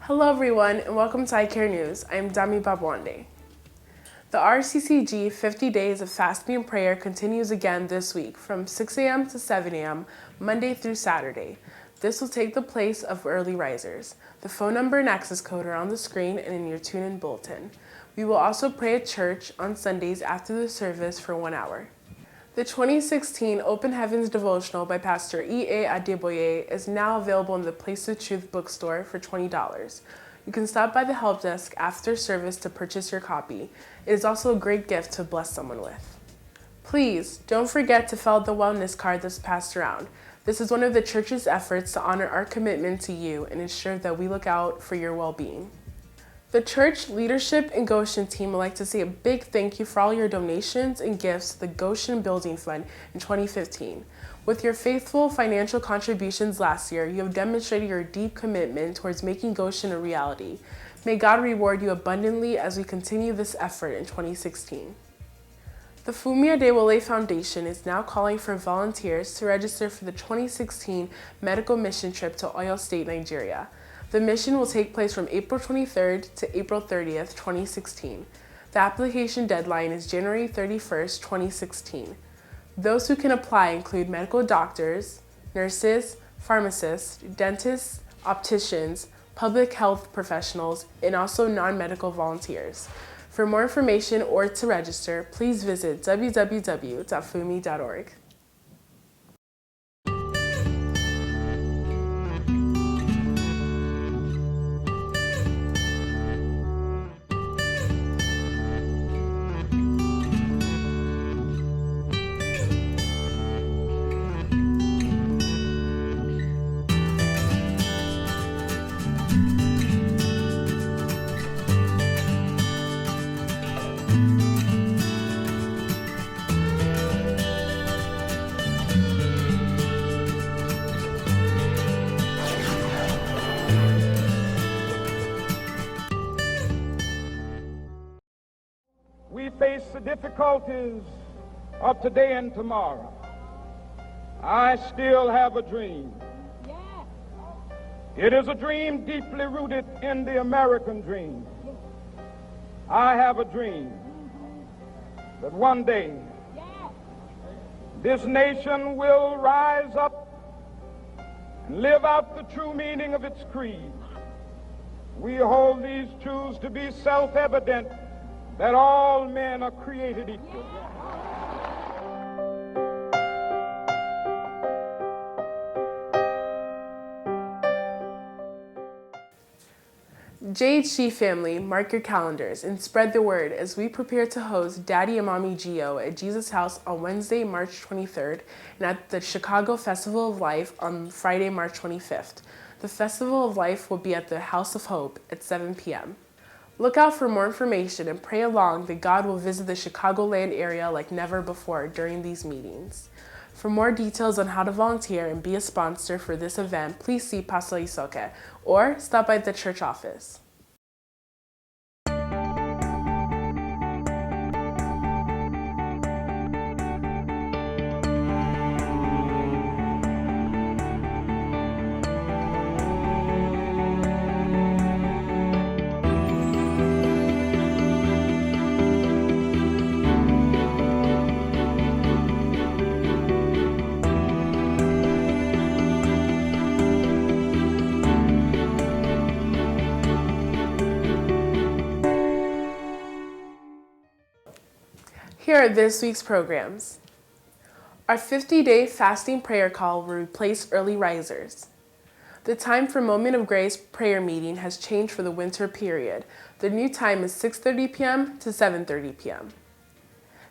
Hello everyone and welcome to iCare News. I'm Dami Babwande. The RCCG 50 Days of Fasting and Prayer continues again this week from 6 a.m. to 7 a.m. Monday through Saturday. This will take the place of early risers. The phone number and access code are on the screen and in your tune-in bulletin. We will also pray at church on Sundays after the service for 1 hour. The 2016 Open Heavens Devotional by Pastor E.A. Adeboye is now available in the Place of Truth bookstore for $20. You can stop by the help desk after service to purchase your copy. It is also a great gift to bless someone with. Please don't forget to fill out the wellness card that's passed around. This is one of the church's efforts to honor our commitment to you and ensure that we look out for your well-being. The church leadership and Goshen team would like to say a big thank you for all your donations and gifts to the Goshen Building Fund in 2015. With your faithful financial contributions last year, you have demonstrated your deep commitment towards making Goshen a reality. May God reward you abundantly as we continue this effort in 2016. The Fumi Adewale Foundation is now calling for volunteers to register for the 2016 medical mission trip to Oyo State, Nigeria. The mission will take place from April 23rd to April 30th, 2016. The application deadline is January 31st, 2016. Those who can apply include medical doctors, nurses, pharmacists, dentists, opticians, public health professionals, and also non-medical volunteers. For more information or to register, please visit www.fumi.org. We face the difficulties of today and tomorrow. I still have a dream. It is a dream deeply rooted in the American dream. I have a dream that one day this nation will rise up and live out the true meaning of its creed. We hold these truths to be self-evident, that all men are created equal. JHC family, mark your calendars and spread the word as we prepare to host Daddy and Mommy Gio at Jesus House on Wednesday, March 23rd, and at the Chicago Festival of Life on Friday, March 25th. The Festival of Life will be at the House of Hope at 7 p.m. Look out for more information and pray along that God will visit the Chicagoland area like never before during these meetings. For more details on how to volunteer and be a sponsor for this event, please see Pastor Isoke or stop by the church office. Here are this week's programs. Our 50-day fasting prayer call will replace early risers. The time for Moment of Grace prayer meeting has changed for the winter period. The new time is 6:30 p.m. to 7:30 p.m.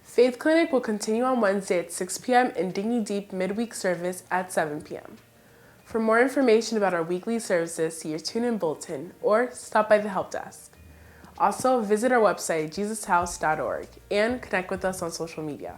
Faith Clinic will continue on Wednesday at 6 p.m. and Dignity Deep midweek service at 7 p.m. For more information about our weekly services, see your tune-in bulletin or stop by the help desk. Also, visit our website, jesushouse.org, and connect with us on social media.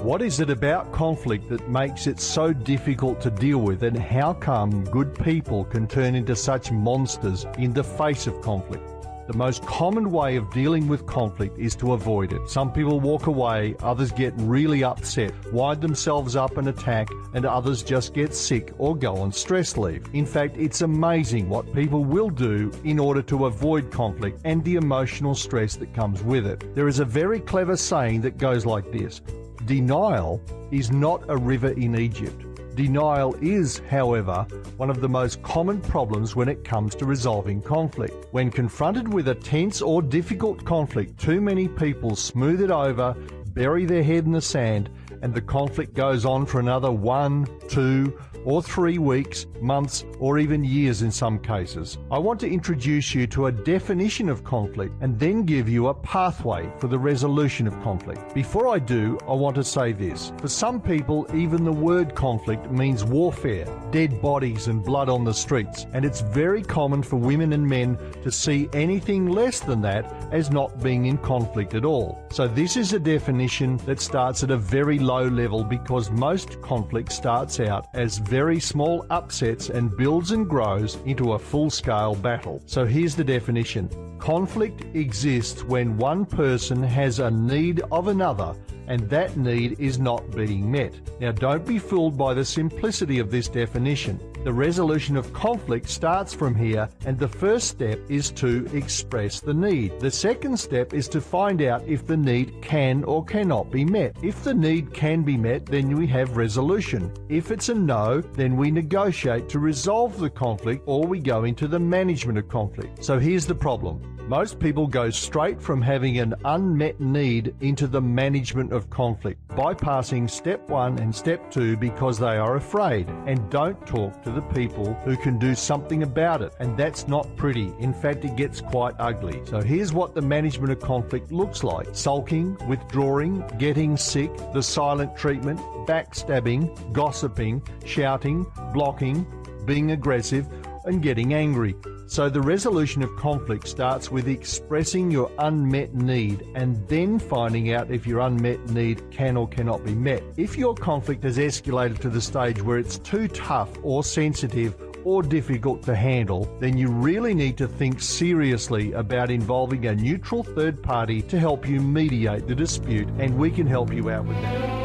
What is it about conflict that makes it so difficult to deal with, and how come good people can turn into such monsters in the face of conflict? The most common way of dealing with conflict is to avoid it. Some people walk away, others get really upset, wind themselves up and attack, and others just get sick or go on stress leave. In fact, it's amazing what people will do in order to avoid conflict and the emotional stress that comes with it. There is a very clever saying that goes like this: denial is not a river in Egypt. Denial is, however, one of the most common problems when it comes to resolving conflict. When confronted with a tense or difficult conflict, too many people smooth it over, bury their head in the sand, and the conflict goes on for another 1, 2, or 3 weeks, months, or even years in some cases. I want to introduce you to a definition of conflict and then give you a pathway for the resolution of conflict. Before I do, I want to say this. For some people, even the word conflict means warfare, dead bodies and blood on the streets, and it's very common for women and men to see anything less than that as not being in conflict at all. So this is a definition that starts at a very low level because most conflict starts out as very small upsets and builds and grows into a full-scale battle. So here's the definition. Conflict exists when one person has a need of another and that need is not being met. Now don't be fooled by the simplicity of this definition. The resolution of conflict starts from here, and the first step is to express the need. The second step is to find out if the need can or cannot be met. If the need can be met, then we have resolution. If it's a no, then we negotiate to resolve the conflict or we go into the management of conflict. So here's the problem. Most people go straight from having an unmet need into the management of conflict, bypassing step 1 and step 2 because they are afraid and don't talk to the people who can do something about it. And that's not pretty. In fact, it gets quite ugly. So here's what the management of conflict looks like. Sulking, withdrawing, getting sick, the silent treatment, backstabbing, gossiping, shouting, blocking, being aggressive, and getting angry. So the resolution of conflict starts with expressing your unmet need and then finding out if your unmet need can or cannot be met. If your conflict has escalated to the stage where it's too tough or sensitive or difficult to handle, then you really need to think seriously about involving a neutral third party to help you mediate the dispute, and we can help you out with that.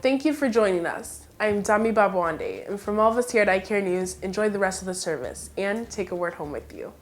Thank you for joining us. I'm Dami Babwande, and from all of us here at iCare News, enjoy the rest of the service and take a word home with you.